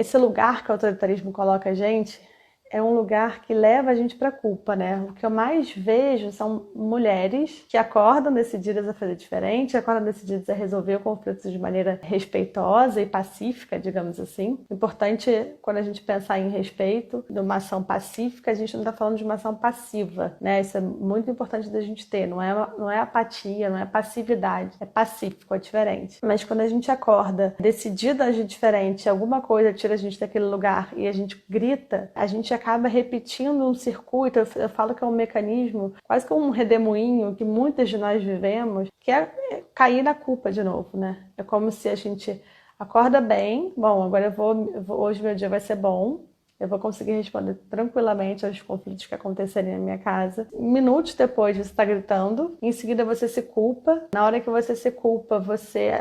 esse lugar que o autoritarismo coloca a gente é um lugar que leva a gente para a culpa, né? O que eu mais vejo são mulheres que acordam decididas a fazer diferente, acordam decididas a resolver o conflito de maneira respeitosa e pacífica, digamos assim. Importante, quando a gente pensar em respeito, de uma ação pacífica, a gente não está falando de uma ação passiva, né? Isso é muito importante da gente ter, não é apatia, não é passividade, é pacífico, é diferente. Mas quando a gente acorda decidida a agir diferente, alguma coisa tira a gente daquele lugar e a gente grita, a gente acaba repetindo um circuito. Eu falo que é um mecanismo, quase que um redemoinho que muitas de nós vivemos, que é cair na culpa de novo, né? É como se a gente acorda bem, bom, agora hoje meu dia vai ser bom, eu vou conseguir responder tranquilamente aos conflitos que acontecerem na minha casa. Minutos depois você está gritando, em seguida você se culpa. Na hora que você se culpa, você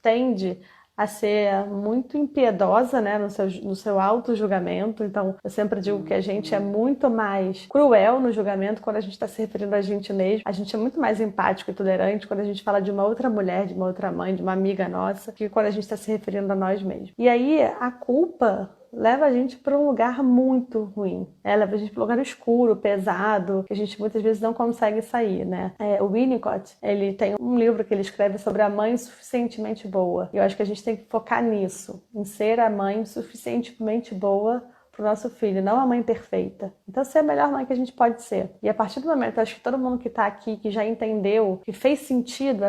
tende a ser muito impiedosa, né, no seu auto-julgamento. Então, eu sempre digo que a gente é muito mais cruel no julgamento quando a gente está se referindo a gente mesmo. A gente é muito mais empático e tolerante quando a gente fala de uma outra mulher, de uma outra mãe, de uma amiga nossa, que quando a gente está se referindo a nós mesmos. E aí, a culpa leva a gente para um lugar muito ruim, né? Leva a gente para um lugar escuro, pesado, que a gente muitas vezes não consegue sair, né? O Winnicott, ele tem um livro que ele escreve sobre a mãe suficientemente boa. E eu acho que a gente tem que focar nisso, em ser a mãe suficientemente boa para o nosso filho, não a mãe perfeita. Então, ser a melhor mãe que a gente pode ser. E a partir do momento, eu acho que todo mundo que está aqui, que já entendeu, que fez sentido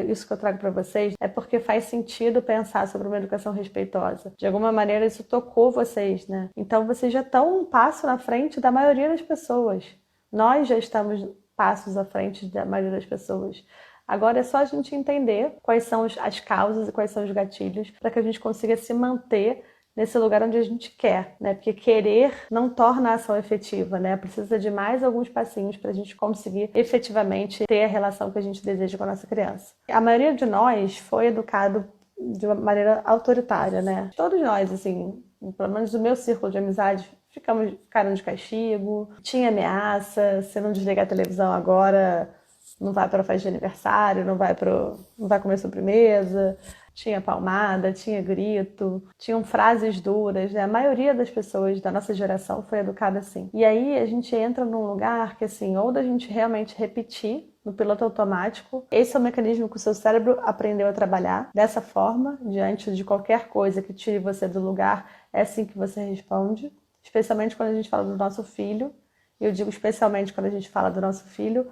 isso que eu trago para vocês, é porque faz sentido pensar sobre uma educação respeitosa. De alguma maneira, isso tocou vocês, né? Então, vocês já estão um passo na frente da maioria das pessoas. Nós já estamos passos à frente da maioria das pessoas. Agora é só a gente entender quais são as causas e quais são os gatilhos para que a gente consiga se manter nesse lugar onde a gente quer, né? Porque querer não torna a ação efetiva, né? Precisa de mais alguns passinhos para a gente conseguir efetivamente ter a relação que a gente deseja com a nossa criança. A maioria de nós foi educado de uma maneira autoritária, né? Todos nós, assim, pelo menos do meu círculo de amizade, ficaram de castigo, tinha ameaça, se não desligar a televisão agora, não vai para a festa de aniversário, não vai comer sobremesa. Tinha palmada, tinha grito, tinham frases duras, né? A maioria das pessoas da nossa geração foi educada assim. E aí a gente entra num lugar que, assim, ou da gente realmente repetir no piloto automático. Esse é o mecanismo que o seu cérebro aprendeu a trabalhar dessa forma, diante de qualquer coisa que tire você do lugar, é assim que você responde. Especialmente quando a gente fala do nosso filho. Eu digo especialmente quando a gente fala do nosso filho,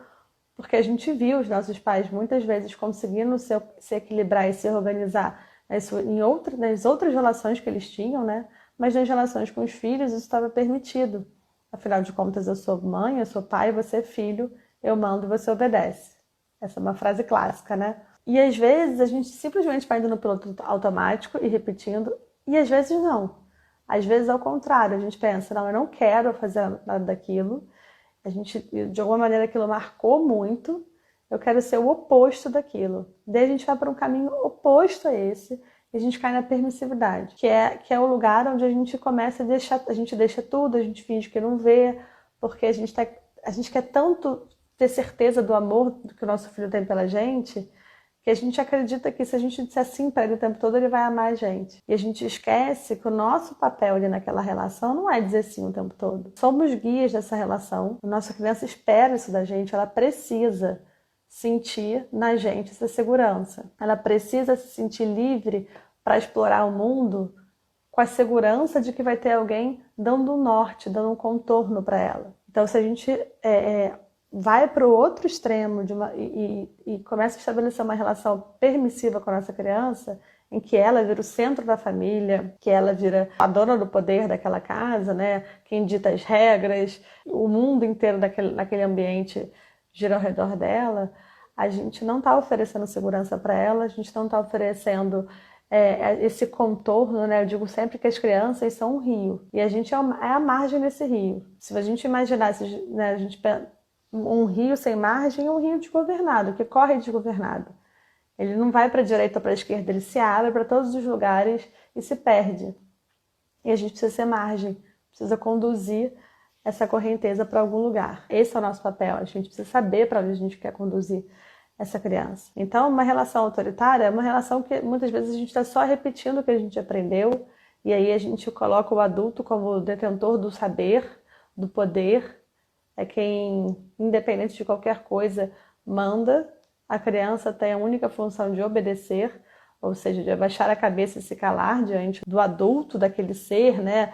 porque a gente viu os nossos pais muitas vezes conseguindo se equilibrar e se organizar nas outras relações que eles tinham, né? Mas nas relações com os filhos isso estava permitido. Afinal de contas, eu sou mãe, eu sou pai, você é filho, eu mando e você obedece. Essa é uma frase clássica, né? E às vezes a gente simplesmente vai indo no piloto automático e repetindo, e às vezes não. Às vezes ao contrário, a gente pensa, não, eu não quero fazer nada daquilo. A gente, de alguma maneira, aquilo marcou muito. Eu quero ser o oposto daquilo. Daí a gente vai para um caminho oposto a esse e a gente cai na permissividade, que é o lugar onde a gente começa a gente deixa tudo, a gente finge que não vê, porque a gente quer tanto ter certeza do amor que o nosso filho tem pela gente, que a gente acredita que se a gente disser sim para ele o tempo todo, ele vai amar a gente. E a gente esquece que o nosso papel ali naquela relação não é dizer sim o tempo todo. Somos guias dessa relação. A nossa criança espera isso da gente, ela precisa sentir na gente essa segurança. Ela precisa se sentir livre para explorar o mundo com a segurança de que vai ter alguém dando um norte, dando um contorno para ela. Então, se a gente vai para o outro extremo e começa a estabelecer uma relação permissiva com a nossa criança, em que ela vira o centro da família, que ela vira a dona do poder daquela casa, né? Quem dita as regras, o mundo inteiro naquele ambiente gira ao redor dela, a gente não está oferecendo segurança para ela, a gente não está oferecendo esse contorno, né? Eu digo sempre que as crianças são um rio, e a gente é a margem desse rio. Se a gente imaginasse, né, um rio sem margem é um rio desgovernado, que corre desgovernado. Ele não vai para a direita ou para a esquerda, ele se abre para todos os lugares e se perde. E a gente precisa ser margem, precisa conduzir essa correnteza para algum lugar. Esse é o nosso papel, a gente precisa saber para onde a gente quer conduzir essa criança. Então, uma relação autoritária é uma relação que muitas vezes a gente está só repetindo o que a gente aprendeu E aí a gente coloca o adulto como detentor do saber, do poder, é quem, independente de qualquer coisa, manda. A criança tem a única função de obedecer, ou seja, de abaixar a cabeça e se calar diante do adulto, daquele ser, né,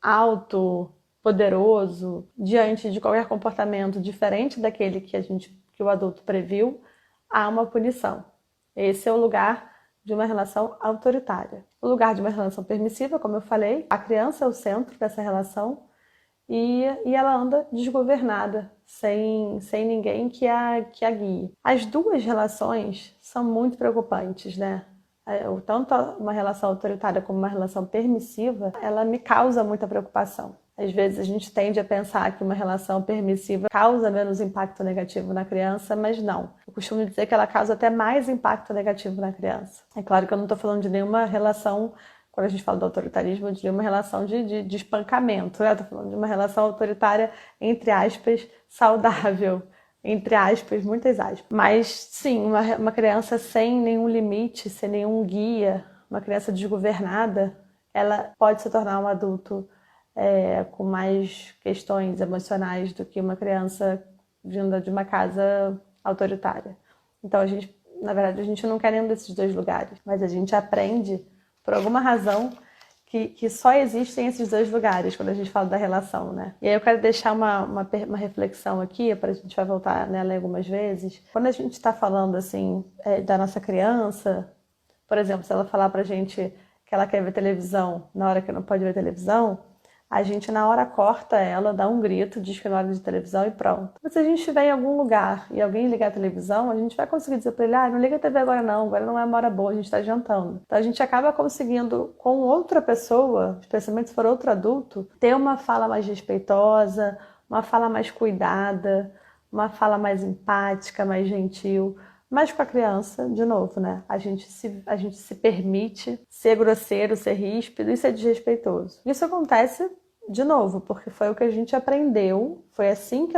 alto, poderoso, diante de qualquer comportamento diferente daquele que o adulto previu, há uma punição. Esse é o lugar de uma relação autoritária. O lugar de uma relação permissiva, como eu falei, a criança é o centro dessa relação e ela anda desgovernada, sem ninguém que a guie. As duas relações são muito preocupantes, né? Tanto uma relação autoritária como uma relação permissiva, ela me causa muita preocupação. Às vezes a gente tende a pensar que uma relação permissiva causa menos impacto negativo na criança, mas não. Eu costumo dizer que ela causa até mais impacto negativo na criança. É claro que eu não estou falando de nenhuma relação, quando a gente fala do autoritarismo, de uma relação de espancamento, né? Estou falando de uma relação autoritária, entre aspas, saudável. Entre aspas, muitas aspas. Mas sim, uma criança sem nenhum limite, sem nenhum guia, uma criança desgovernada, ela pode se tornar um adulto com mais questões emocionais do que uma criança vinda de uma casa autoritária. Então na verdade, a gente não quer nenhum desses dois lugares, mas a gente aprende, por alguma razão, que só existem esses dois lugares quando a gente fala da relação, né? E aí eu quero deixar uma reflexão aqui, para a gente vai voltar nela algumas vezes. Quando a gente está falando, assim, da nossa criança, por exemplo, se ela falar pra gente que ela quer ver televisão na hora que não pode ver televisão, a gente na hora corta ela, dá um grito, diz que é na hora de televisão e pronto. Mas se a gente estiver em algum lugar e alguém ligar a televisão, a gente vai conseguir dizer para ele, não liga a TV agora não é uma hora boa, a gente está jantando. Então a gente acaba conseguindo, com outra pessoa, especialmente se for outro adulto, ter uma fala mais respeitosa, uma fala mais cuidada, uma fala mais empática, mais gentil. Mas com a criança, de novo, né? A gente se permite ser grosseiro, ser ríspido e ser desrespeitoso. Isso acontece de novo, porque foi o que a gente aprendeu, foi assim que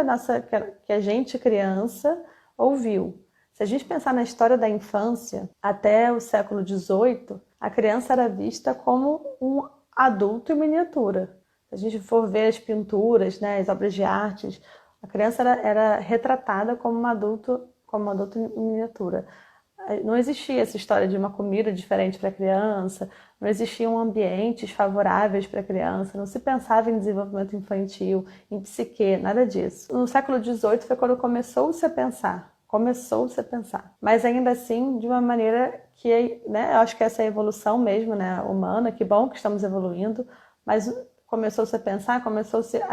a gente, criança, ouviu. Se a gente pensar na história da infância, até o século XVIII, a criança era vista como um adulto em miniatura. Se a gente for ver as pinturas, né, as obras de artes, a criança era retratada como um adulto em miniatura. Não existia essa história de uma comida diferente para a criança, não existiam ambientes favoráveis para a criança, não se pensava em desenvolvimento infantil, em psique, nada disso. No século XVIII foi quando começou-se a pensar, mas ainda assim de uma maneira que, né, eu acho que essa é a evolução mesmo, né, humana, que bom que estamos evoluindo, mas começou-se a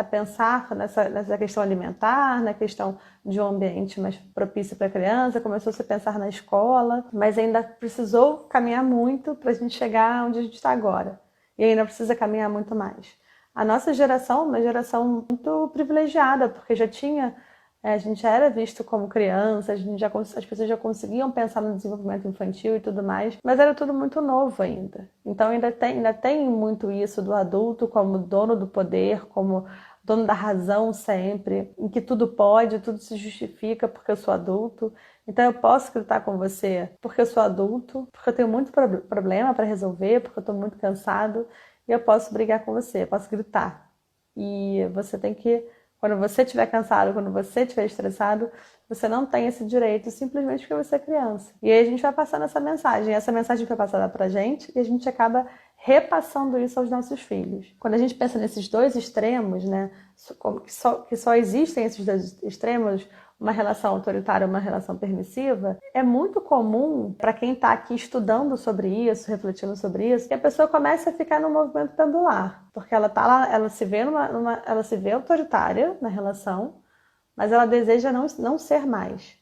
pensar nessa questão alimentar, na questão de um ambiente mais propício para a criança, começou-se a pensar na escola, mas ainda precisou caminhar muito para a gente chegar onde a gente está agora. E ainda precisa caminhar muito mais. A nossa geração é uma geração muito privilegiada, porque a gente já era visto como criança, as pessoas já conseguiam pensar no desenvolvimento infantil e tudo mais, mas era tudo muito novo ainda. Então ainda tem muito isso do adulto como dono do poder, como dono da razão sempre, em que tudo pode, tudo se justifica porque eu sou adulto. Então eu posso gritar com você porque eu sou adulto, porque eu tenho muito problema para resolver, porque eu estou muito cansado, e eu posso brigar com você, eu posso gritar. E você tem que... Quando você estiver cansado, quando você estiver estressado, você não tem esse direito simplesmente porque você é criança. E aí a gente vai passando essa mensagem. Essa mensagem foi passada pra gente e a gente acaba repassando isso aos nossos filhos. Quando a gente pensa nesses dois extremos, né, que só existem esses dois extremos, uma relação autoritária e uma relação permissiva, é muito comum para quem está aqui estudando sobre isso, refletindo sobre isso, que a pessoa comece a ficar num movimento pendular, porque ela tá lá, ela se vê autoritária na relação, mas ela deseja não ser mais.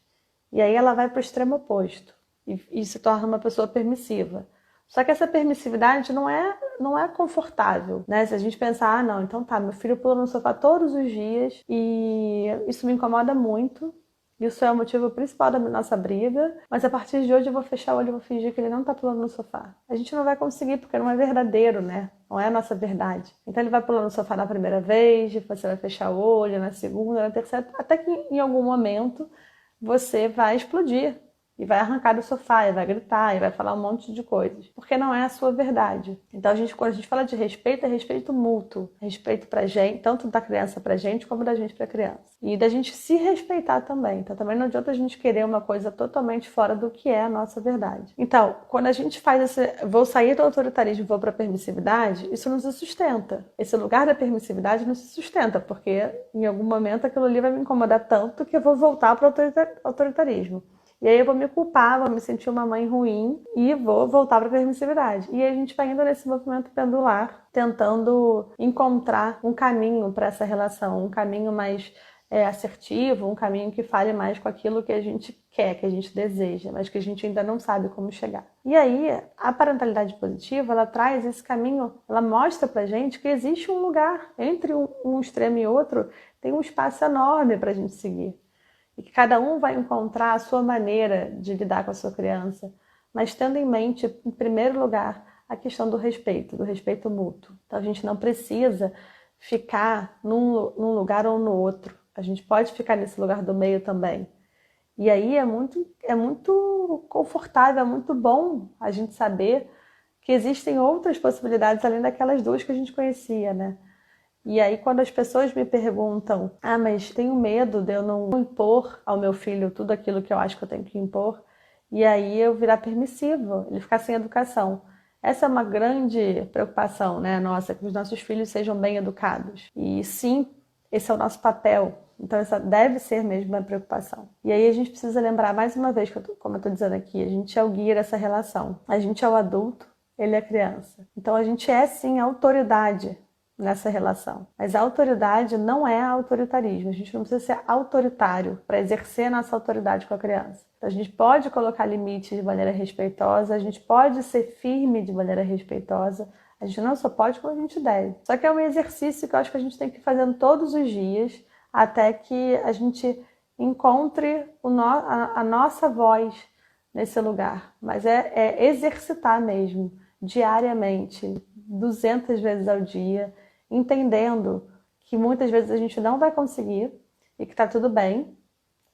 E aí ela vai para o extremo oposto e se torna uma pessoa permissiva. Só que essa permissividade não é confortável, né? Se a gente pensar, não, então tá, meu filho pula no sofá todos os dias e isso me incomoda muito, isso é o motivo principal da nossa briga, mas a partir de hoje eu vou fechar o olho e vou fingir que ele não tá pulando no sofá. A gente não vai conseguir, porque não é verdadeiro, né? Não é a nossa verdade. Então ele vai pular no sofá na primeira vez, você vai fechar o olho na segunda, na terceira, até que em algum momento você vai explodir. e vai arrancar do sofá, e vai gritar, e vai falar um monte de coisas, porque não é a sua verdade. Então, quando a gente fala de respeito, é respeito mútuo, respeito pra gente, tanto da criança pra gente, como da gente pra criança. E da gente se respeitar também. Então, também não adianta a gente querer uma coisa totalmente fora do que é a nossa verdade. Então, quando a gente faz vou sair do autoritarismo e vou pra permissividade, isso não se sustenta. Esse lugar da permissividade não se sustenta, porque em algum momento aquilo ali vai me incomodar tanto que eu vou voltar para o autoritarismo. E aí eu vou me culpar, vou me sentir uma mãe ruim e vou voltar para a permissividade. E aí a gente vai indo nesse movimento pendular, tentando encontrar um caminho para essa relação, um caminho mais assertivo, um caminho que fale mais com aquilo que a gente quer, que a gente deseja, mas que a gente ainda não sabe como chegar. E aí, a parentalidade positiva, ela traz esse caminho, ela mostra pra gente que existe um lugar entre um extremo e outro, tem um espaço enorme pra gente seguir. E que cada um vai encontrar a sua maneira de lidar com a sua criança, mas tendo em mente, em primeiro lugar, a questão do respeito mútuo. Então a gente não precisa ficar num lugar ou no outro. A gente pode ficar nesse lugar do meio também. E aí é muito confortável, é muito bom a gente saber que existem outras possibilidades além daquelas duas que a gente conhecia, né? E aí quando as pessoas me perguntam, mas tenho medo de eu não impor ao meu filho tudo aquilo que eu acho que eu tenho que impor, e aí eu virar permissivo, ele ficar sem educação. Essa é uma grande preocupação, né, nossa, que os nossos filhos sejam bem educados. E sim, esse é o nosso papel. Então essa deve ser mesmo uma preocupação. E aí a gente precisa lembrar mais uma vez, como eu estou dizendo aqui, a gente é o guia dessa relação. A gente é o adulto, ele é a criança. Então a gente é sim a autoridade nessa relação. Mas a autoridade não é autoritarismo. A gente não precisa ser autoritário para exercer a nossa autoridade com a criança. Então, a gente pode colocar limites de maneira respeitosa, a gente pode ser firme de maneira respeitosa, a gente não só pode como a gente deve. Só que é um exercício que eu acho que a gente tem que ir fazendo todos os dias até que a gente encontre a nossa voz nesse lugar. Mas é exercitar mesmo, diariamente, 200 vezes ao dia, entendendo que muitas vezes a gente não vai conseguir e que tá tudo bem.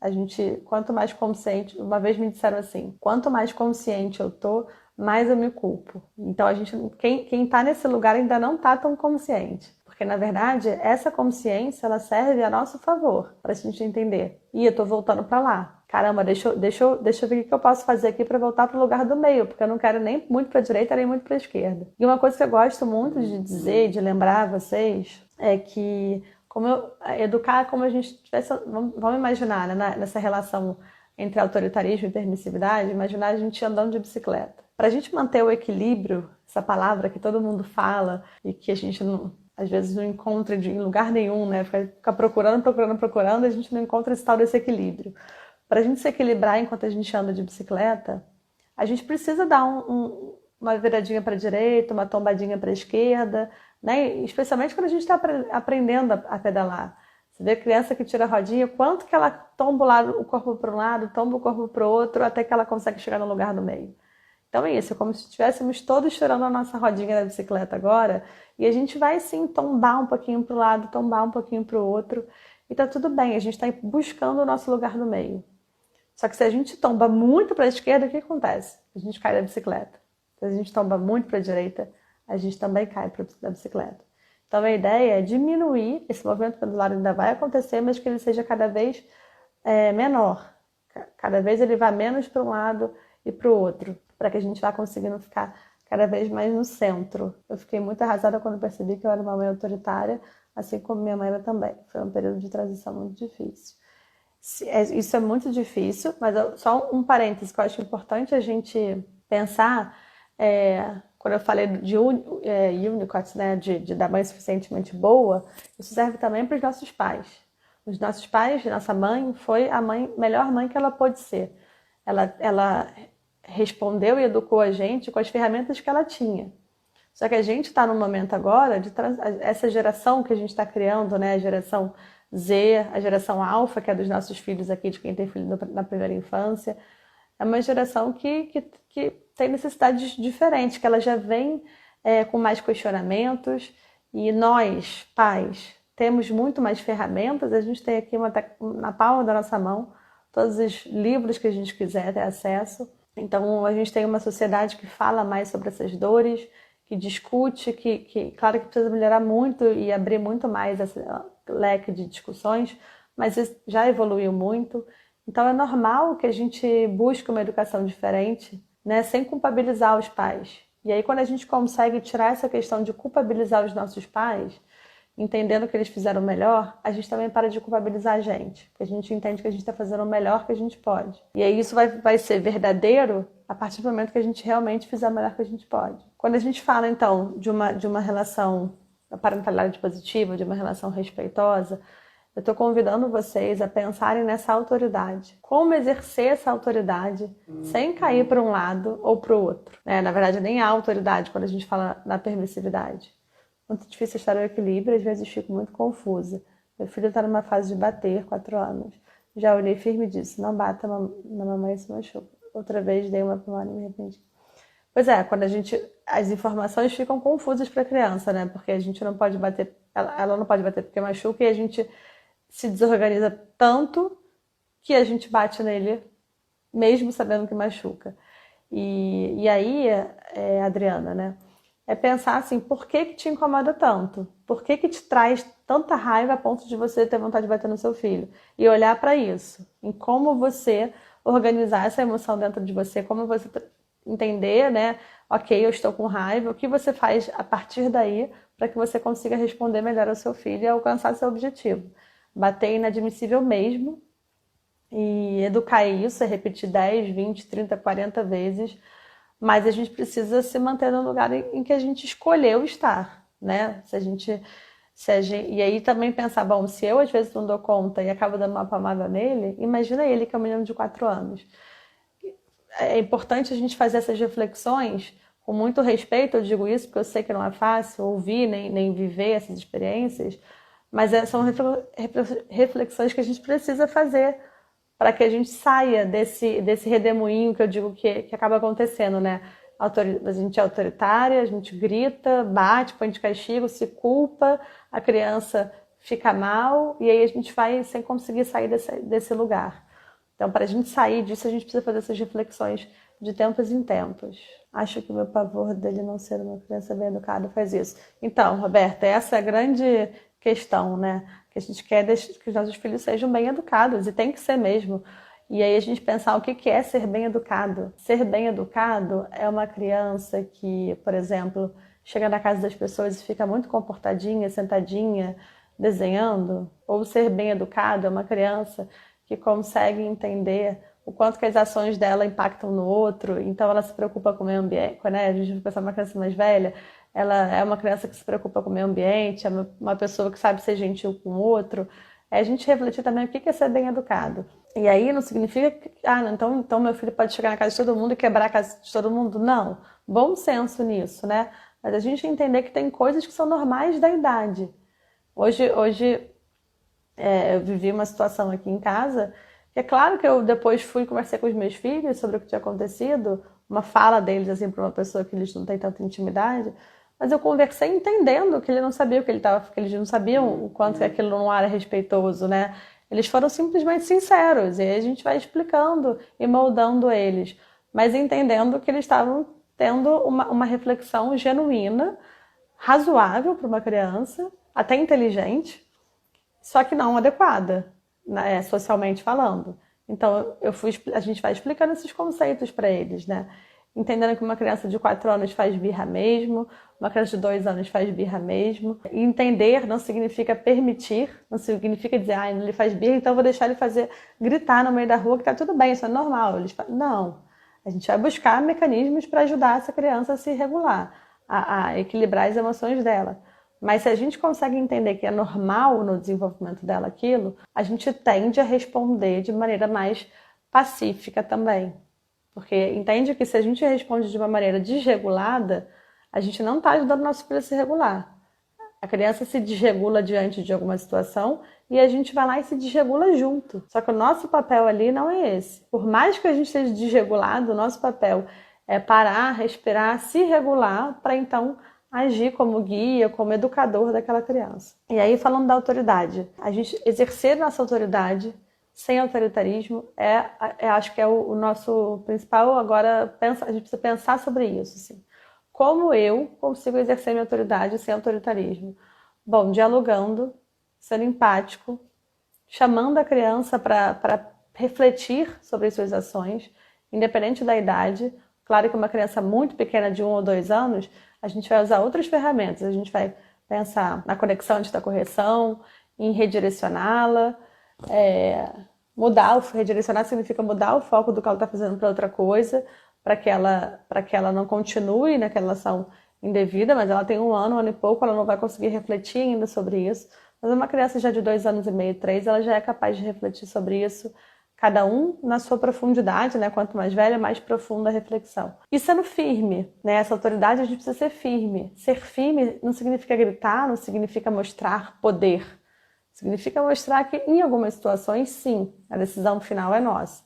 A gente, quanto mais consciente, uma vez me disseram assim, quanto mais consciente eu tô, mais eu me culpo. Então quem tá nesse lugar ainda não tá tão consciente. Porque, na verdade, essa consciência, ela serve a nosso favor, pra gente entender. Eu tô voltando pra lá. Caramba, deixa eu ver o que eu posso fazer aqui para voltar para o lugar do meio, porque eu não quero nem muito para a direita, nem muito para a esquerda. E uma coisa que eu gosto muito de dizer, de lembrar a vocês, é que educar como a gente tivesse, vamos imaginar, né, nessa relação entre autoritarismo e permissividade, imaginar a gente andando de bicicleta. Para a gente manter o equilíbrio, essa palavra que todo mundo fala e que a gente às vezes não encontra em lugar nenhum, né? Fica procurando, e a gente não encontra esse tal desse equilíbrio. Para a gente se equilibrar enquanto a gente anda de bicicleta, a gente precisa dar uma viradinha para a direita, uma tombadinha para a esquerda, né? Especialmente quando a gente está aprendendo a pedalar. Você vê a criança que tira a rodinha, quanto que ela tomba o corpo para um lado, tomba o corpo para o outro, até que ela consegue chegar no lugar no meio. Então é isso, é como se estivéssemos todos tirando a nossa rodinha da bicicleta agora, e a gente vai sim tombar um pouquinho para o lado, tombar um pouquinho para o outro, e tá tudo bem, a gente está buscando o nosso lugar no meio. Só que se a gente tomba muito para a esquerda, o que acontece? A gente cai da bicicleta. Se a gente tomba muito para a direita, a gente também cai da bicicleta. Então a ideia é diminuir, esse movimento pendular ainda vai acontecer, mas que ele seja cada vez menor. Cada vez ele vá menos para um lado e para o outro, para que a gente vá conseguindo ficar cada vez mais no centro. Eu fiquei muito arrasada quando percebi que eu era uma mãe autoritária, assim como minha mãe era também. Foi um período de transição muito difícil. Isso é muito difícil, mas só um parêntese que eu acho importante a gente pensar, quando eu falei de Winnicott, né, de da mãe suficientemente boa, isso serve também para os nossos pais. Os nossos pais, nossa mãe, foi a melhor mãe que ela pôde ser. Ela respondeu e educou a gente com as ferramentas que ela tinha. Só que a gente está no momento agora essa geração que a gente está criando, né, a geração Z, a geração alfa, que é dos nossos filhos aqui, de quem tem filho na primeira infância, é uma geração que tem necessidades diferentes, que ela já vem com mais questionamentos, e nós, pais, temos muito mais ferramentas, a gente tem aqui na palma da nossa mão todos os livros que a gente quiser ter acesso. Então, a gente tem uma sociedade que fala mais sobre essas dores, que discute, claro que precisa melhorar muito e abrir muito mais esse leque de discussões, mas isso já evoluiu muito. Então, é normal que a gente busque uma educação diferente, né, sem culpabilizar os pais. E aí, quando a gente consegue tirar essa questão de culpabilizar os nossos pais, entendendo que eles fizeram o melhor, a gente também para de culpabilizar a gente. Porque a gente entende que a gente está fazendo o melhor que a gente pode. E aí isso vai ser verdadeiro a partir do momento que a gente realmente fizer o melhor que a gente pode. Quando a gente fala, então, de uma relação, da parentalidade positiva, de uma relação respeitosa, eu estou convidando vocês a pensarem nessa autoridade. Como exercer essa autoridade sem cair para um lado ou para o outro. Na verdade, nem há autoridade quando a gente fala na permissividade. Muito difícil estar no equilíbrio, às vezes fico muito confusa. Meu filho está numa fase de bater, 4 anos. Já olhei firme e disse, não bata na mamãe, se machuca. Outra vez dei uma pomada e me arrependi. Pois é, quando as informações ficam confusas para a criança, né? Porque a gente não pode bater, ela não pode bater porque machuca e a gente se desorganiza tanto que a gente bate nele mesmo sabendo que machuca. E aí, Adriana, né? É pensar assim, por que te incomoda tanto? Por que te traz tanta raiva a ponto de você ter vontade de bater no seu filho? E olhar para isso, em como você organizar essa emoção dentro de você, como você entender, né? Ok, eu estou com raiva, o que você faz a partir daí para que você consiga responder melhor ao seu filho e alcançar seu objetivo. Bater é inadmissível mesmo e educar isso, é repetir 10, 20, 30, 40 vezes, mas a gente precisa se manter no lugar em que a gente escolheu estar, né? E aí também pensar, bom, se eu às vezes não dou conta e acabo dando uma palmada nele, imagina ele que é um menino de 4 anos. É importante a gente fazer essas reflexões com muito respeito, eu digo isso porque eu sei que não é fácil ouvir nem viver essas experiências, mas são reflexões que a gente precisa fazer para que a gente saia desse redemoinho que eu digo que acaba acontecendo, né? A gente é autoritária, a gente grita, bate, põe de castigo, se culpa, a criança fica mal e aí a gente vai sem conseguir sair desse lugar. Então, para a gente sair disso, a gente precisa fazer essas reflexões de tempos em tempos. Acho que o meu pavor dele não ser uma criança bem educada faz isso. Então, Roberta, essa é a grande questão, né? Que a gente quer que os nossos filhos sejam bem educados, e tem que ser mesmo. E aí a gente pensar o que é ser bem educado. Ser bem educado é uma criança que, por exemplo, chega na casa das pessoas e fica muito comportadinha, sentadinha, desenhando. Ou ser bem educado é uma criança que consegue entender o quanto que as ações dela impactam no outro, então ela se preocupa com o meio ambiente, né? A gente vai pensar numa criança mais velha, ela é uma criança que se preocupa com o meio ambiente, é uma pessoa que sabe ser gentil com o outro. É a gente refletir também o que é ser bem educado. E aí não significa que, então meu filho pode chegar na casa de todo mundo e quebrar a casa de todo mundo. Não, bom senso nisso, né? Mas a gente entender que tem coisas que são normais da idade. Hoje eu vivi uma situação aqui em casa, que é claro que eu depois fui e conversei com os meus filhos sobre o que tinha acontecido, uma fala deles assim para uma pessoa que eles não têm tanta intimidade, mas eu conversei entendendo que ele não sabia o que que eles não sabiam o quanto que aquilo não era respeitoso, né? Eles foram simplesmente sinceros, e aí a gente vai explicando e moldando eles, mas entendendo que eles estavam tendo uma reflexão genuína, razoável para uma criança, até inteligente, só que não adequada, né, socialmente falando. Então, a gente vai explicando esses conceitos para eles, né? Entendendo que uma criança de 4 anos faz birra mesmo, uma criança de 2 anos faz birra mesmo. E entender não significa permitir, não significa dizer, ele faz birra, então eu vou deixar ele gritar no meio da rua que tá tudo bem, isso é normal. Não, a gente vai buscar mecanismos para ajudar essa criança a se regular, a equilibrar as emoções dela. Mas se a gente consegue entender que é normal no desenvolvimento dela aquilo, a gente tende a responder de maneira mais pacífica também. Porque entende que se a gente responde de uma maneira desregulada, a gente não está ajudando o nosso filho a se regular. A criança se desregula diante de alguma situação e a gente vai lá e se desregula junto. Só que o nosso papel ali não é esse. Por mais que a gente esteja desregulado, o nosso papel é parar, respirar, se regular para então agir como guia, como educador daquela criança. E aí, falando da autoridade, a gente exercer nossa autoridade sem autoritarismo, acho que é o nosso principal. Agora, a gente precisa pensar sobre isso. Assim. Como eu consigo exercer minha autoridade sem autoritarismo? Bom, dialogando, sendo empático, chamando a criança para refletir sobre as suas ações, independente da idade. Claro que uma criança muito pequena, de 1 ou 2 anos, a gente vai usar outras ferramentas. A gente vai pensar na conexão antes da correção, em redirecioná-la. Redirecionar significa mudar o foco do que ela está fazendo para outra coisa, para que ela não continue naquela ação indevida, mas ela tem 1 ano e pouco, ela não vai conseguir refletir ainda sobre isso. Mas uma criança já de 2 anos e meio, 3, ela já é capaz de refletir sobre isso, cada um na sua profundidade, né? Quanto mais velha, mais profunda a reflexão. E sendo firme, né? Essa autoridade a gente precisa ser firme. Ser firme não significa gritar, não significa mostrar poder. Significa mostrar que em algumas situações, sim, a decisão final é nossa.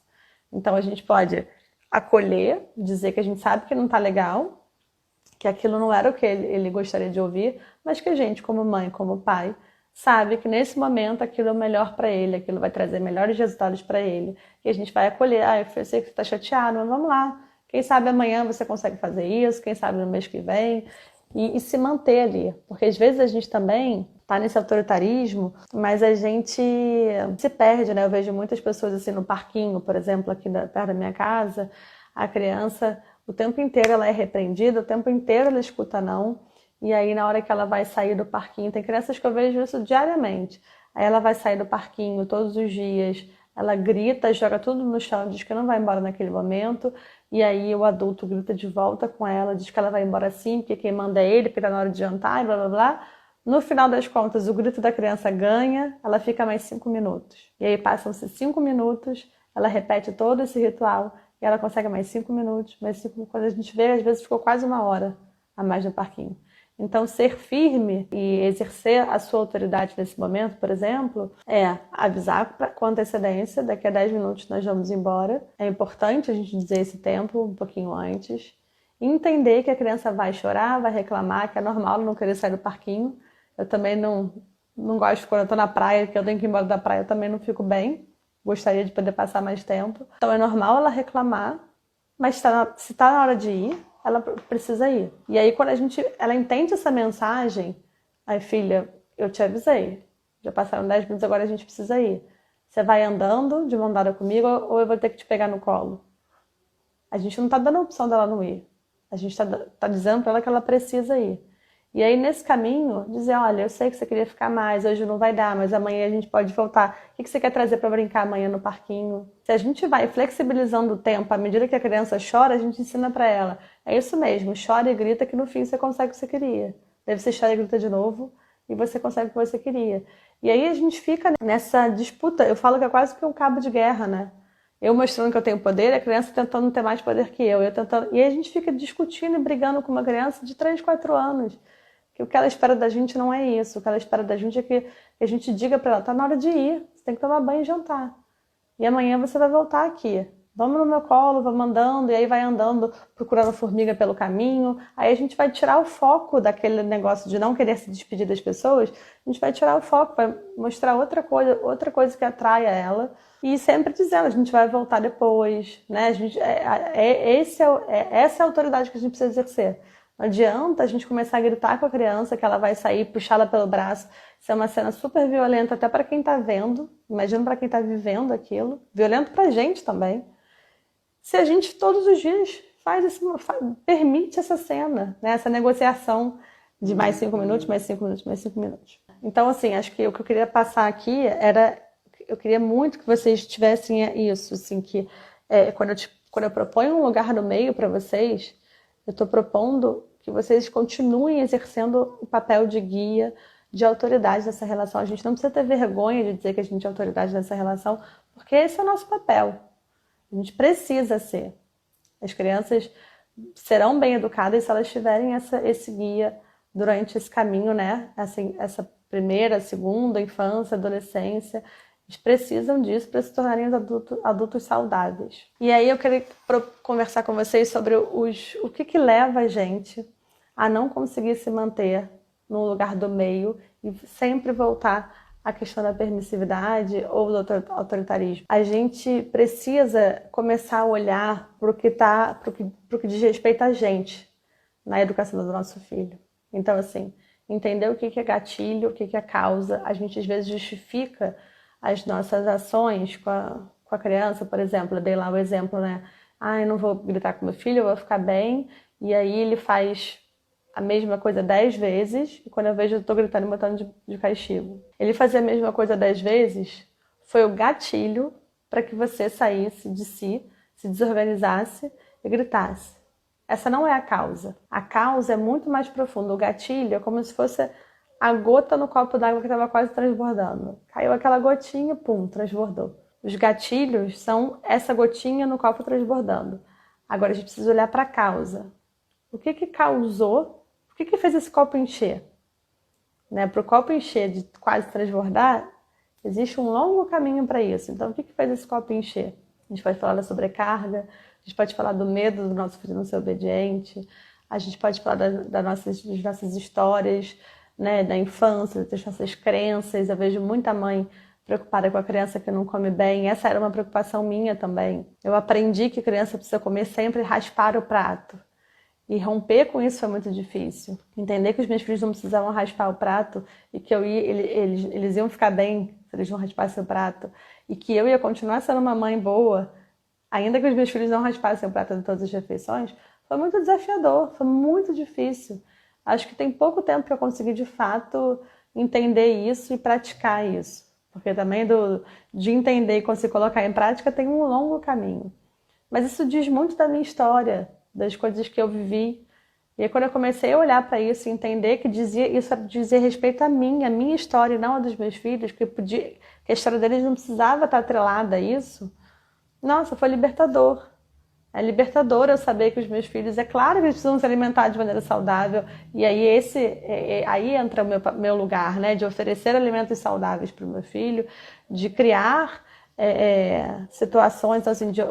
Então a gente pode acolher, dizer que a gente sabe que não está legal, que aquilo não era o que ele gostaria de ouvir, mas que a gente, como mãe, como pai, sabe que nesse momento aquilo é o melhor para ele, aquilo vai trazer melhores resultados para ele. E a gente vai acolher, eu sei que você está chateado, mas vamos lá. Quem sabe amanhã você consegue fazer isso, quem sabe no mês que vem. E se manter ali. Porque às vezes a gente também tá nesse autoritarismo, mas a gente se perde, né? Eu vejo muitas pessoas assim no parquinho, por exemplo, aqui perto da minha casa, a criança, o tempo inteiro ela é repreendida, o tempo inteiro ela escuta não. E aí, na hora que ela vai sair do parquinho, tem crianças que eu vejo isso diariamente. Aí ela vai sair do parquinho todos os dias, ela grita, joga tudo no chão, diz que não vai embora naquele momento. E aí o adulto grita de volta com ela, diz que ela vai embora sim, porque quem manda é ele, porque tá na hora de jantar, e blá blá blá. No final das contas, o grito da criança ganha, ela fica mais 5 minutos. E aí passam-se 5 minutos, ela repete todo esse ritual, e ela consegue mais 5 minutos, mais 5 quando a gente vê, às vezes ficou quase 1 hora a mais no parquinho. Então, ser firme e exercer a sua autoridade nesse momento, por exemplo, é avisar com antecedência, daqui a 10 minutos nós vamos embora. É importante a gente dizer esse tempo um pouquinho antes. E entender que a criança vai chorar, vai reclamar, que é normal ela não querer sair do parquinho. Eu também não gosto quando eu estou na praia, que eu tenho que ir embora da praia, eu também não fico bem. Gostaria de poder passar mais tempo. Então, é normal ela reclamar, mas se está na hora de ir, ela precisa ir. E aí, quando ela entende essa mensagem, aí, filha, eu te avisei. Já passaram 10 minutos, agora a gente precisa ir. Você vai andando de mão dada comigo ou eu vou ter que te pegar no colo? A gente não está dando a opção dela não ir. A gente está dizendo para ela que ela precisa ir. E aí, nesse caminho, dizer, olha, eu sei que você queria ficar mais, hoje não vai dar, mas amanhã a gente pode voltar. O que você quer trazer para brincar amanhã no parquinho? Se a gente vai flexibilizando o tempo, à medida que a criança chora, a gente ensina para ela. É isso mesmo, chora e grita que no fim você consegue o que você queria. Deve ser chora e grita de novo e você consegue o que você queria. E aí a gente fica nessa disputa, eu falo que é quase que um cabo de guerra, né? Eu mostrando que eu tenho poder, a criança tentando ter mais poder que eu tentando. E aí a gente fica discutindo e brigando com uma criança de 3, 4 anos. Que o que ela espera da gente não é isso. O que ela espera da gente é que a gente diga para ela, tá na hora de ir, você tem que tomar banho e jantar. E amanhã você vai voltar aqui. Vamos no meu colo, vamos andando, e aí vai andando, procurando formiga pelo caminho. Aí a gente vai tirar o foco daquele negócio de não querer se despedir das pessoas. A gente vai tirar o foco, vai mostrar outra coisa que atraia ela. E sempre dizendo, a gente vai voltar depois, né? Essa é a autoridade que a gente precisa exercer. Não adianta a gente começar a gritar com a criança que ela vai sair, puxá-la pelo braço. Isso é uma cena super violenta até para quem está vendo. Imagina para quem está vivendo aquilo. Violento para a gente também. Se a gente todos os dias permite essa cena, né? Essa negociação de mais 5 minutos, mais 5 minutos, mais 5 minutos. Então, assim, acho que o que eu queria passar aqui eu queria muito que vocês tivessem isso, assim, que quando eu proponho um lugar no meio para vocês, eu estou propondo que vocês continuem exercendo o papel de guia, de autoridade nessa relação. A gente não precisa ter vergonha de dizer que a gente é autoridade nessa relação, porque esse é o nosso papel. A gente precisa ser. As crianças serão bem educadas se elas tiverem esse guia durante esse caminho, né? Assim, essa primeira, segunda infância, adolescência. Eles precisam disso para se tornarem adultos saudáveis. E aí eu queria conversar com vocês sobre o que leva a gente a não conseguir se manter no lugar do meio e sempre voltar a questão da permissividade ou do autoritarismo. A gente precisa começar a olhar para o que diz respeito a gente na educação do nosso filho. Então, assim, entender o que é gatilho, o que é causa. A gente, às vezes, justifica as nossas ações com a criança, por exemplo. Eu dei lá o exemplo, né? Eu não vou gritar com meu filho, eu vou ficar bem. E aí ele faz a mesma coisa 10 vezes, e quando eu vejo, eu tô gritando e botando de castigo. Ele fazer a mesma coisa 10 vezes foi o gatilho para que você saísse de si, se desorganizasse e gritasse. Essa não é a causa. A causa é muito mais profunda. O gatilho é como se fosse a gota no copo d'água que estava quase transbordando. Caiu aquela gotinha, pum, transbordou. Os gatilhos são essa gotinha no copo transbordando. Agora a gente precisa olhar para a causa. O que causou? O que fez esse copo encher? Né? Para o copo encher de quase transbordar, existe um longo caminho para isso. Então, o que fez esse copo encher? A gente pode falar da sobrecarga, a gente pode falar do medo do nosso filho não ser obediente, a gente pode falar das nossas histórias, né, da infância, das nossas crenças. Eu vejo muita mãe preocupada com a criança que não come bem. Essa era uma preocupação minha também. Eu aprendi que a criança precisa comer sempre e raspar o prato. E romper com isso foi muito difícil. Entender que os meus filhos não precisavam raspar o prato e que eles iam ficar bem se eles não raspassem o prato. E que eu ia continuar sendo uma mãe boa, ainda que os meus filhos não raspassem o prato de todas as refeições, foi muito desafiador, foi muito difícil. Acho que tem pouco tempo que eu consegui, de fato, entender isso e praticar isso. Porque também de entender e conseguir colocar em prática tem um longo caminho. Mas isso diz muito da minha história, das coisas que eu vivi. E aí, quando eu comecei a olhar para isso e entender que isso dizia respeito a minha história e não a dos meus filhos, que a história deles não precisava estar atrelada a isso, nossa, foi libertador. É libertador eu saber que os meus filhos, é claro que eles precisam se alimentar de maneira saudável, e aí aí entra o meu lugar, né, de oferecer alimentos saudáveis para o meu filho, de criar situações, assim, de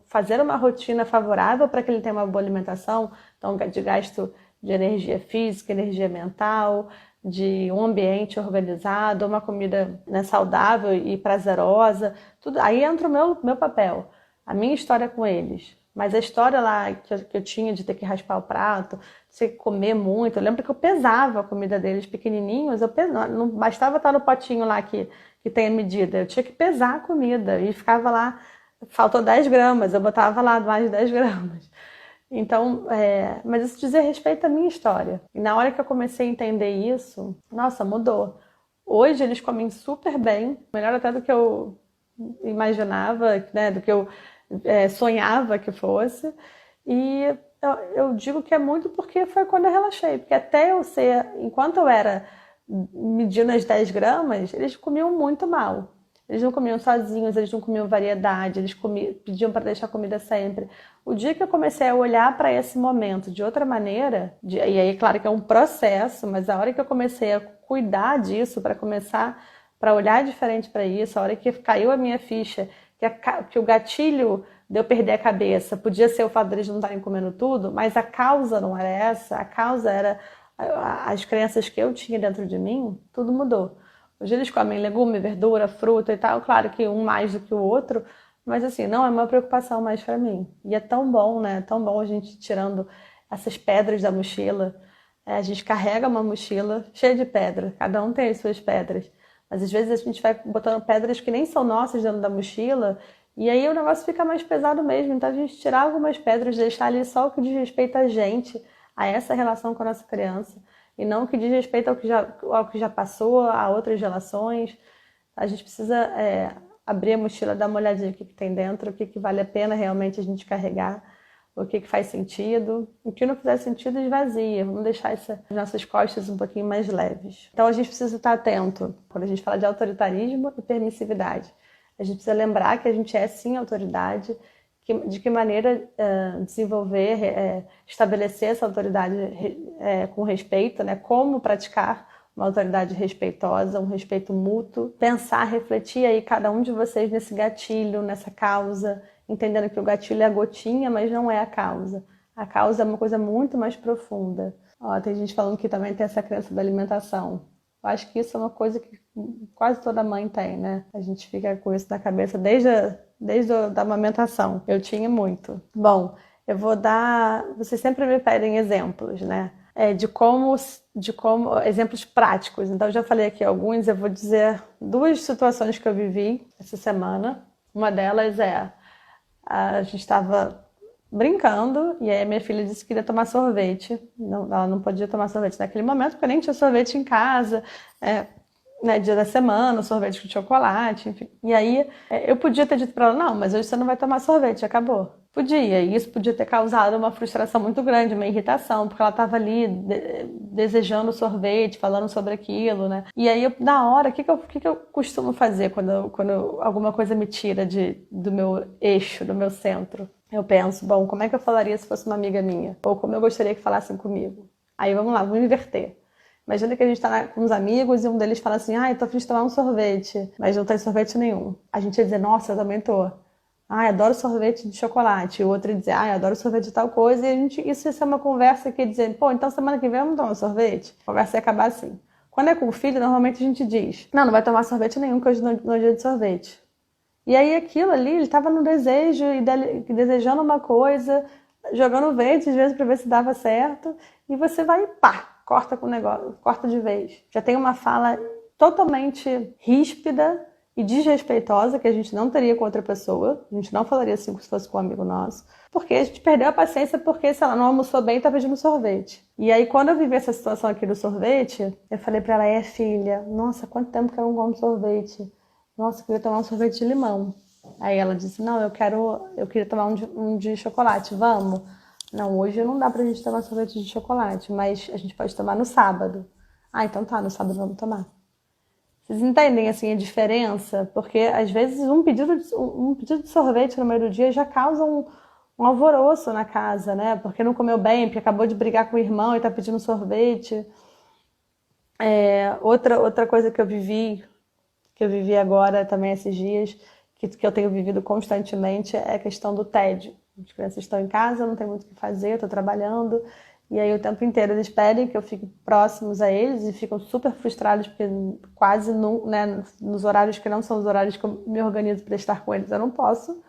fazer uma rotina favorável para que ele tenha uma boa alimentação, então de gasto de energia física, energia mental, de um ambiente organizado, uma comida, né, saudável e prazerosa, tudo. Aí entra o meu papel, a minha história com eles. Mas a história lá que eu tinha de ter que raspar o prato, de ter que comer muito, eu lembro que eu pesava a comida deles pequenininhos, não bastava estar no potinho lá que tem a medida, eu tinha que pesar a comida e ficava lá, faltou 10 gramas, eu botava lá mais de 10 gramas. Então, mas isso dizia respeito à minha história. E na hora que eu comecei a entender isso, nossa, mudou. Hoje eles comem super bem, melhor até do que eu imaginava, né, do que eu sonhava que fosse. E eu digo que é muito porque foi quando eu relaxei. Porque até enquanto eu era medindo as 10 gramas, eles comiam muito mal. Eles não comiam sozinhos, eles não comiam variedade, pediam para deixar comida sempre. O dia que eu comecei a olhar para esse momento de outra maneira, e aí, claro que é um processo, mas a hora que eu comecei a cuidar disso, para olhar diferente para isso, a hora que caiu a minha ficha, que o gatilho de eu perder a cabeça podia ser o fato deles não estarem comendo tudo, mas a causa não era essa, a causa era as crenças que eu tinha dentro de mim, tudo mudou. Hoje eles comem legume, verdura, fruta e tal, claro que um mais do que o outro, mas assim, não é uma preocupação mais para mim. E é tão bom, né? É tão bom a gente tirando essas pedras da mochila. A gente carrega uma mochila cheia de pedra, cada um tem as suas pedras. Mas às vezes a gente vai botando pedras que nem são nossas dentro da mochila, e aí o negócio fica mais pesado mesmo. Então a gente tirar algumas pedras, deixar ali só o que diz respeito a gente, a essa relação com a nossa criança, e não o que diz respeito ao que já passou, a outras relações. A gente precisa abrir a mochila, dar uma olhadinha no que tem dentro, o que vale a pena realmente a gente carregar, o que faz sentido. O que não fizer sentido, esvazia. Vamos deixar as nossas costas um pouquinho mais leves. Então a gente precisa estar atento quando a gente fala de autoritarismo e permissividade. A gente precisa lembrar que a gente é sim autoridade, de que maneira desenvolver, estabelecer essa autoridade com respeito, né? Como praticar uma autoridade respeitosa, um respeito mútuo. Pensar, refletir aí cada um de vocês nesse gatilho, nessa causa, entendendo que o gatilho é a gotinha, mas não é a causa. A causa é uma coisa muito mais profunda. Ó, tem gente falando que também tem essa crença da alimentação. Eu acho que isso é uma coisa que quase toda mãe tem, né? A gente fica com isso na cabeça desde a amamentação. Eu tinha muito. Bom, eu vou dar... Vocês sempre me pedem exemplos, né? De como exemplos práticos. Então, eu já falei aqui alguns, eu vou dizer duas situações que eu vivi essa semana. Uma delas a gente estava brincando e aí a minha filha disse que queria tomar sorvete. Não, ela não podia tomar sorvete naquele momento, porque nem tinha sorvete em casa, né, dia da semana, sorvete com chocolate, enfim. E aí eu podia ter dito para ela, não, mas hoje você não vai tomar sorvete, acabou. Podia, e isso podia ter causado uma frustração muito grande, uma irritação, porque ela estava ali desejando sorvete, falando sobre aquilo, né? E aí, na hora, o que eu costumo fazer quando alguma coisa me tira do meu eixo, do meu centro? Eu penso, bom, como é que eu falaria se fosse uma amiga minha? Ou como eu gostaria que falassem comigo? Aí, vamos lá, vamos inverter. Imagina que a gente tá com uns amigos e um deles fala assim, eu tô a fim de tomar um sorvete, mas não tem sorvete nenhum. A gente ia dizer, nossa, eu também tô. Adoro sorvete de chocolate. O outro ia dizer, adoro sorvete de tal coisa. E isso ia ser uma conversa que ia dizer, pô, então semana que vem vamos tomar sorvete? A conversa ia acabar assim. Quando é com o filho, normalmente a gente diz, não vai tomar sorvete nenhum, que hoje não é dia de sorvete. E aí aquilo ali, ele estava no desejo, desejando uma coisa, jogando verde às vezes para ver se dava certo, e você vai, pá, corta com o negócio, corta de vez. Já tem uma fala totalmente ríspida e desrespeitosa que a gente não teria com outra pessoa, a gente não falaria assim se fosse com um amigo nosso, porque a gente perdeu a paciência porque, sei lá, não almoçou bem e tá pedindo sorvete. E aí, quando eu vivi essa situação aqui do sorvete, eu falei pra ela, filha, nossa, quanto tempo que eu não como sorvete? Nossa, eu queria tomar um sorvete de limão. Aí ela disse, não, eu queria tomar um de chocolate, vamos? Não, hoje não dá pra gente tomar sorvete de chocolate, mas a gente pode tomar no sábado. Então tá, no sábado vamos tomar. Vocês entendem, assim, a diferença? Porque, às vezes, um pedido de sorvete no meio do dia já causa um alvoroço na casa, né? Porque não comeu bem, porque acabou de brigar com o irmão e tá pedindo sorvete. Outra coisa que eu vivi agora também esses dias, que eu tenho vivido constantemente, é a questão do tédio. As crianças estão em casa, não tem muito o que fazer, eu tô trabalhando, e aí o tempo inteiro eles pedem que eu fique próximos a eles e ficam super frustrados porque quase nos horários que não são os horários que eu me organizo para estar com eles, eu não posso.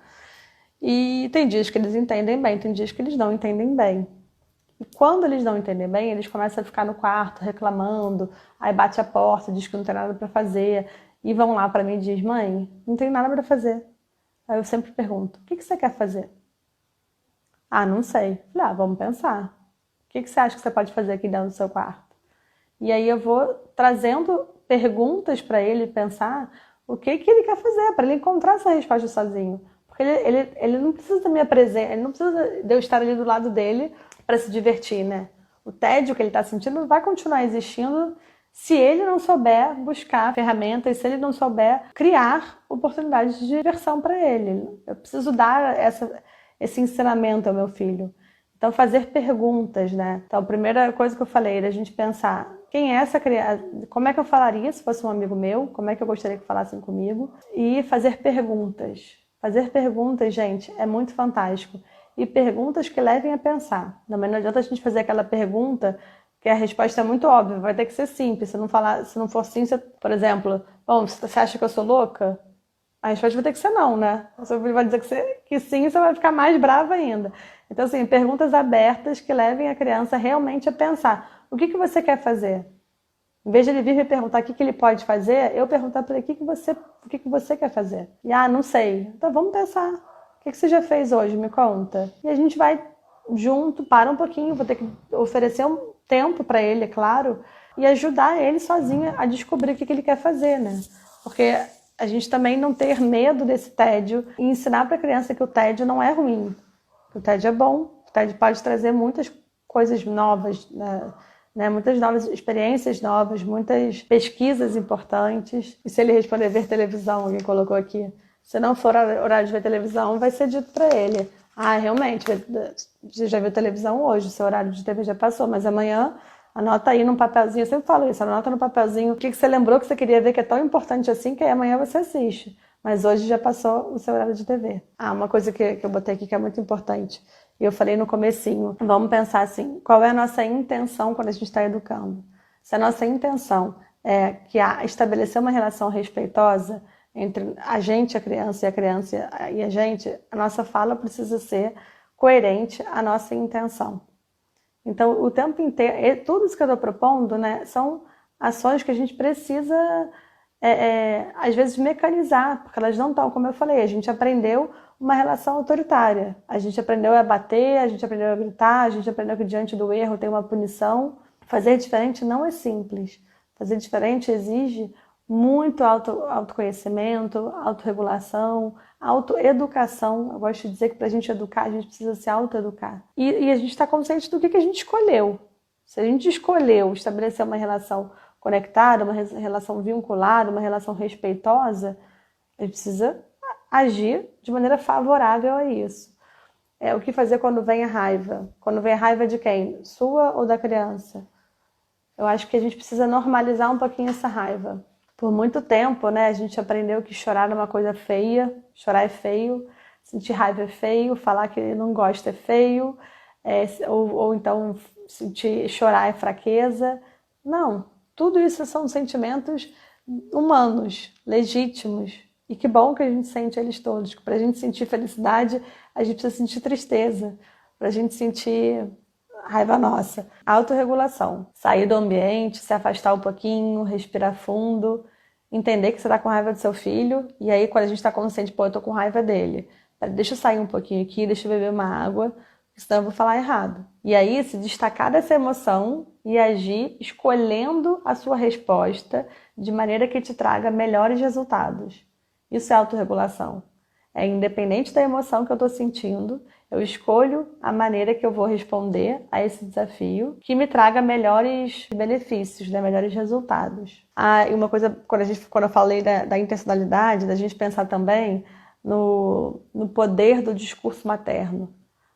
E tem dias que eles entendem bem, tem dias que eles não entendem bem. E quando eles não entendem bem, eles começam a ficar no quarto reclamando, aí bate a porta, diz que não tem nada para fazer, e vão lá para mim e diz, mãe, não tem nada para fazer. Aí eu sempre pergunto, o que você quer fazer? Não sei. Falei, vamos pensar. O que você acha que você pode fazer aqui dentro do seu quarto? E aí eu vou trazendo perguntas para ele pensar o que ele quer fazer, para ele encontrar essa resposta sozinho. Porque ele não precisa da minha presença, ele não precisa de eu estar ali do lado dele para se divertir, né? O tédio que ele está sentindo vai continuar existindo se ele não souber buscar ferramentas, se ele não souber criar oportunidades de diversão para ele. Eu preciso dar esse ensinamento ao meu filho. Então, fazer perguntas, né? Então, a primeira coisa que eu falei era a gente pensar quem é essa criança, como é que eu falaria se fosse um amigo meu, como é que eu gostaria que falassem comigo, e fazer perguntas. Fazer perguntas, gente, é muito fantástico. E perguntas que levem a pensar. Não adianta a gente fazer aquela pergunta que a resposta é muito óbvia, vai ter que ser simples. Se não for sim, por exemplo, bom, você acha que eu sou louca? A resposta vai ter que ser não, né? O seu filho vai dizer que sim, você vai ficar mais brava ainda. Então, assim, perguntas abertas que levem a criança realmente a pensar. O que você quer fazer? Em vez de ele vir me perguntar o que ele pode fazer, eu perguntar para ele o que você quer fazer. E, não sei. Então, vamos pensar. O que você já fez hoje? Me conta. E a gente vai junto, para um pouquinho, vou ter que oferecer um tempo para ele, é claro, e ajudar ele sozinho a descobrir o que ele quer fazer, né? Porque a gente também não ter medo desse tédio e ensinar para a criança que o tédio não é ruim, que o tédio é bom, o tédio pode trazer muitas coisas novas, né? Muitas novas experiências novas, muitas pesquisas importantes. E se ele responder ver televisão, alguém colocou aqui, se não for horário de ver televisão, vai ser dito para ele, realmente, você já viu televisão hoje, o seu horário de TV já passou, mas amanhã anota aí num papelzinho, eu sempre falo isso, anota no papelzinho o que você lembrou que você queria ver que é tão importante assim, que aí amanhã você assiste. Mas hoje já passou o seu horário de TV. Uma coisa que eu botei aqui que é muito importante, e eu falei no comecinho, vamos pensar assim, qual é a nossa intenção quando a gente está educando? Se a nossa intenção que estabelecer uma relação respeitosa entre a gente, a criança e a gente, a nossa fala precisa ser coerente à nossa intenção. Então, o tempo inteiro, tudo isso que eu estou propondo, né, são ações que a gente precisa, às vezes, mecanizar, porque elas não estão, como eu falei, a gente aprendeu uma relação autoritária. A gente aprendeu a bater, a gente aprendeu a gritar, a gente aprendeu que diante do erro tem uma punição. Fazer diferente não é simples. Fazer diferente exige muito autoconhecimento, autorregulação, autoeducação. Eu gosto de dizer que para a gente educar, a gente precisa se autoeducar. E a gente está consciente do que a gente escolheu. Se a gente escolheu estabelecer uma relação conectada, uma relação vinculada, uma relação respeitosa, a gente precisa agir de maneira favorável a isso. O que fazer quando vem a raiva? Quando vem a raiva de quem? Sua ou da criança? Eu acho que a gente precisa normalizar um pouquinho essa raiva. Por muito tempo, né, a gente aprendeu que chorar é uma coisa feia, chorar é feio, sentir raiva é feio, falar que não gosta é feio, ou então chorar é fraqueza. Não, tudo isso são sentimentos humanos, legítimos. E que bom que a gente sente eles todos. Para a gente sentir felicidade, a gente precisa sentir tristeza. Para a gente sentir raiva nossa. Autorregulação. Sair do ambiente, se afastar um pouquinho, respirar fundo, entender que você está com raiva do seu filho. E aí, quando a gente está consciente, pô, eu tô com raiva dele. Deixa eu sair um pouquinho aqui, deixa eu beber uma água, senão eu vou falar errado. E aí, se destacar dessa emoção e agir escolhendo a sua resposta de maneira que te traga melhores resultados. Isso é autorregulação. É independente da emoção que eu estou sentindo, eu escolho a maneira que eu vou responder a esse desafio que me traga melhores benefícios, né? Melhores resultados. E uma coisa, quando eu falei da intencionalidade, da gente pensar também no poder do discurso materno,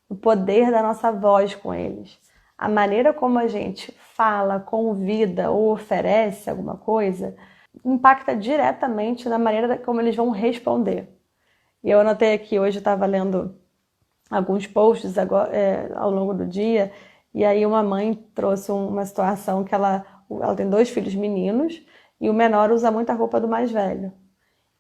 no poder da nossa voz com eles. A maneira como a gente fala, convida ou oferece alguma coisa impacta diretamente na maneira como eles vão responder. E eu anotei aqui, hoje eu estava lendo alguns posts ao longo do dia, e aí uma mãe trouxe uma situação que ela tem 2 filhos meninos, e o menor usa muita roupa do mais velho.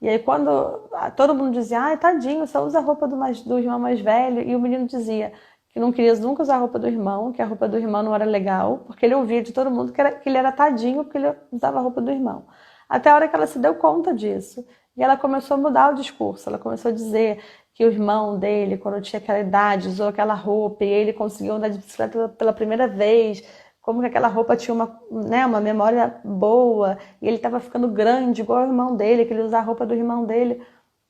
E aí quando todo mundo dizia, ai, tadinho, só usa a roupa do irmão mais velho, e o menino dizia que não queria nunca usar a roupa do irmão, que a roupa do irmão não era legal, porque ele ouvia de todo mundo que ele era tadinho porque ele usava a roupa do irmão. Até a hora que ela se deu conta disso. E ela começou a mudar o discurso. Ela começou a dizer que o irmão dele, quando tinha aquela idade, usou aquela roupa e ele conseguiu andar de bicicleta pela primeira vez. Como que aquela roupa tinha uma memória boa. E ele estava ficando grande, igual o irmão dele, que ele usa a roupa do irmão dele.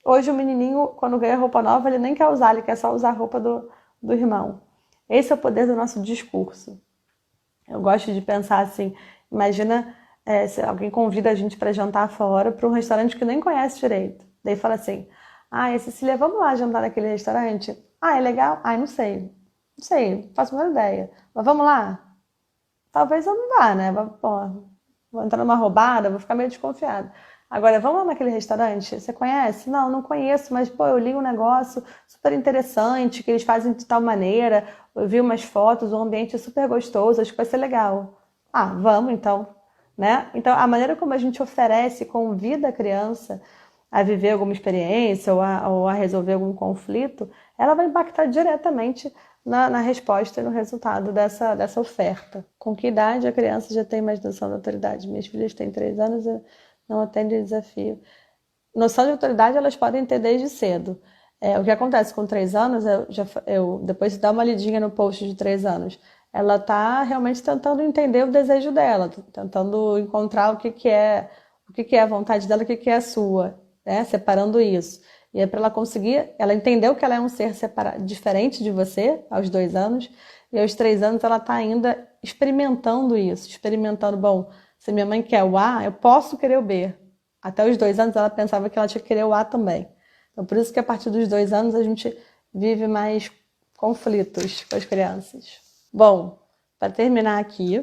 Hoje o menininho, quando ganha roupa nova, ele nem quer usar, ele quer só usar a roupa do irmão. Esse é o poder do nosso discurso. Eu gosto de pensar assim, imagina... se alguém convida a gente para jantar fora, para um restaurante que nem conhece direito. Daí fala assim, Cecília, vamos lá jantar naquele restaurante? É legal? Não sei. Não sei, não faço a menor ideia. Mas vamos lá? Talvez eu não vá, né? Vou entrar numa roubada, vou ficar meio desconfiada. Agora, vamos lá naquele restaurante? Você conhece? Não, não conheço, mas eu li um negócio super interessante, que eles fazem de tal maneira, eu vi umas fotos, o ambiente é super gostoso, acho que vai ser legal. Vamos então. Né? Então, a maneira como a gente oferece, convida a criança a viver alguma experiência ou a resolver algum conflito, ela vai impactar diretamente na resposta e no resultado dessa oferta. Com que idade a criança já tem mais noção de autoridade? Minhas filhas têm 3 anos e não atendem desafio. Noção de autoridade elas podem ter desde cedo. O que acontece com 3 anos, depois de dar uma lidinha no post de 3 anos, ela está realmente tentando entender o desejo dela, tentando encontrar o que é a vontade dela, o que é a sua, né? Separando isso. E é para ela conseguir, ela entendeu que ela é um ser diferente de você, aos 2 anos, e aos 3 anos ela está ainda experimentando isso, bom, se minha mãe quer o A, eu posso querer o B. Até os 2 anos ela pensava que ela tinha que querer o A também. Então por isso que a partir dos 2 anos a gente vive mais conflitos com as crianças. Bom, para terminar aqui,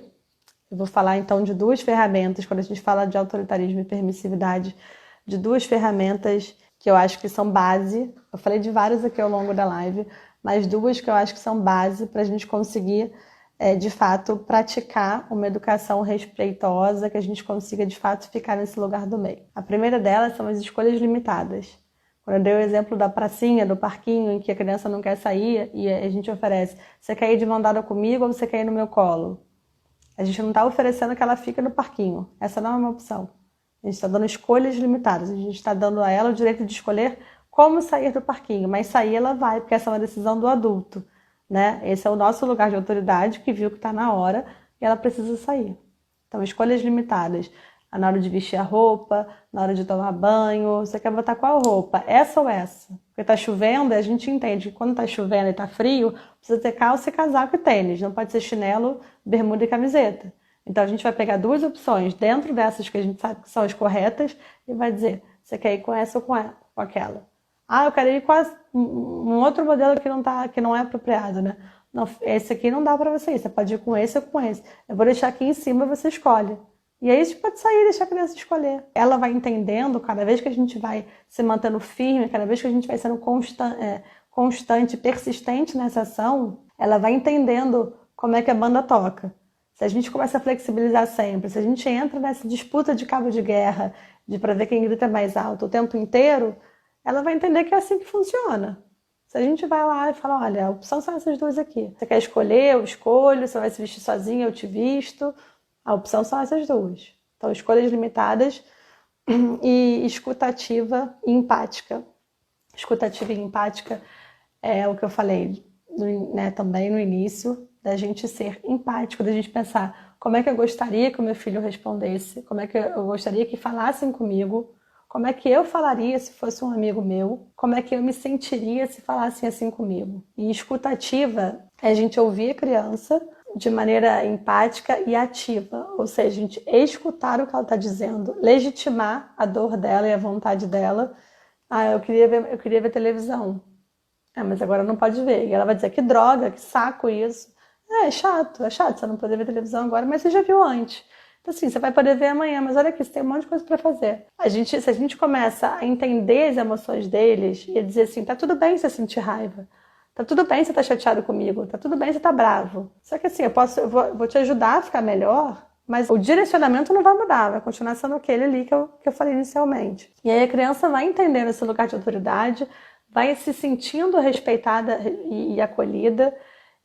eu vou falar então de 2 ferramentas, quando a gente fala de autoritarismo e permissividade, de 2 ferramentas que eu acho que são base. Eu falei de várias aqui ao longo da live, mas 2 que eu acho que são base para a gente conseguir de fato, praticar uma educação respeitosa, que a gente consiga, de fato, ficar nesse lugar do meio. A primeira delas são as escolhas limitadas. Quando eu dei o exemplo da pracinha, do parquinho, em que a criança não quer sair e a gente oferece, você quer ir de mão dada comigo ou você quer ir no meu colo? A gente não está oferecendo que ela fique no parquinho. Essa não é uma opção. A gente está dando escolhas limitadas. A gente está dando a ela o direito de escolher como sair do parquinho. Mas sair ela vai, porque essa é uma decisão do adulto, né? Esse é o nosso lugar de autoridade, que viu que está na hora e ela precisa sair. Então, escolhas limitadas. Na hora de vestir a roupa, na hora de tomar banho. Você quer botar qual roupa? Essa ou essa? Porque está chovendo e a gente entende que quando está chovendo e está frio, precisa ter calça, casaco e tênis. Não pode ser chinelo, bermuda e camiseta. Então a gente vai pegar duas opções dentro dessas que a gente sabe que são as corretas e vai dizer, você quer ir com essa ou com aquela? Ah, eu quero ir com um outro modelo que não é apropriado, né? Não, esse aqui não dá para você ir. Você pode ir com esse ou com esse. Eu vou deixar aqui em cima, você escolhe. E aí a gente pode sair e deixar a criança escolher. Ela vai entendendo, cada vez que a gente vai se mantendo firme, cada vez que a gente vai sendo constante, persistente nessa ação, ela vai entendendo como é que a banda toca. Se a gente começa a flexibilizar sempre, se a gente entra nessa disputa de cabo de guerra, de para ver quem grita mais alto o tempo inteiro, ela vai entender que é assim que funciona. Se a gente vai lá e fala, olha, a opção são essas duas aqui. Você quer escolher, eu escolho. Você vai se vestir sozinha, eu te visto. A opção são essas duas. Então, escolhas limitadas e escutativa e empática. Escutativa e empática é o que eu falei, né, também no início, da gente ser empático, da gente pensar como é que eu gostaria que o meu filho respondesse, como é que eu gostaria que falassem comigo, como é que eu falaria se fosse um amigo meu, como é que eu me sentiria se falassem assim comigo. E escutativa é a gente ouvir a criança de maneira empática e ativa, ou seja, a gente escutar o que ela está dizendo, legitimar a dor dela e a vontade dela. Ah, eu queria ver televisão. Ah, mas agora não pode ver. E ela vai dizer, que droga, que saco isso. É chato você não poder ver televisão agora, mas você já viu antes. Então assim, você vai poder ver amanhã, mas olha aqui, você tem um monte de coisa para fazer. Se a gente começa a entender as emoções deles e a dizer assim, tá tudo bem você sentir raiva. Tá tudo bem você tá chateado comigo, tá tudo bem você tá bravo. Só que assim, eu vou te ajudar a ficar melhor, mas o direcionamento não vai mudar, vai continuar sendo aquele ali que eu falei inicialmente. E aí a criança vai entendendo esse lugar de autoridade, vai se sentindo respeitada e acolhida,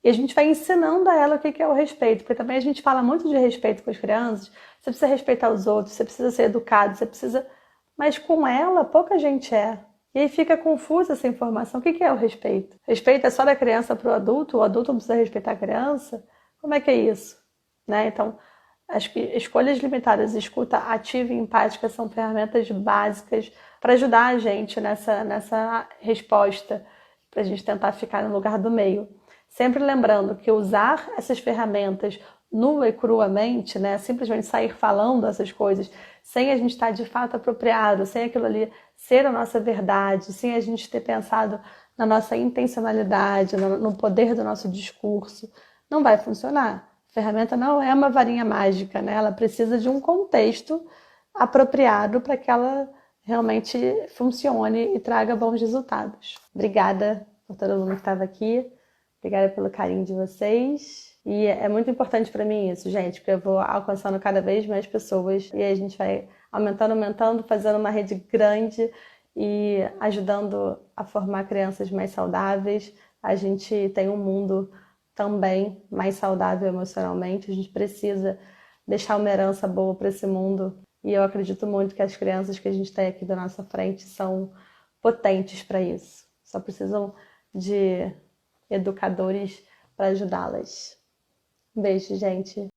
e a gente vai ensinando a ela o que é o respeito, porque também a gente fala muito de respeito com as crianças, você precisa respeitar os outros, você precisa ser educado, você precisa... Mas com ela, pouca gente é. E aí fica confusa essa informação. O que é o respeito? Respeito é só da criança para o adulto não precisa respeitar a criança? Como é que é isso? Né? Então, as escolhas limitadas, escuta ativa e empática são ferramentas básicas para ajudar a gente nessa resposta, para a gente tentar ficar no lugar do meio. Sempre lembrando que usar essas ferramentas nua e cruamente, né, simplesmente sair falando essas coisas, sem a gente estar de fato apropriado, sem aquilo ali ser a nossa verdade, sem a gente ter pensado na nossa intencionalidade, no poder do nosso discurso, não vai funcionar. A ferramenta não é uma varinha mágica, né? Ela precisa de um contexto apropriado para que ela realmente funcione e traga bons resultados. Obrigada por todo mundo que estava aqui. Obrigada pelo carinho de vocês. E é muito importante para mim isso, gente, porque eu vou alcançando cada vez mais pessoas e a gente vai aumentando, fazendo uma rede grande e ajudando a formar crianças mais saudáveis. A gente tem um mundo também mais saudável emocionalmente. A gente precisa deixar uma herança boa para esse mundo. E eu acredito muito que as crianças que a gente tem aqui da nossa frente são potentes para isso. Só precisam de educadores para ajudá-las. Um beijo, gente.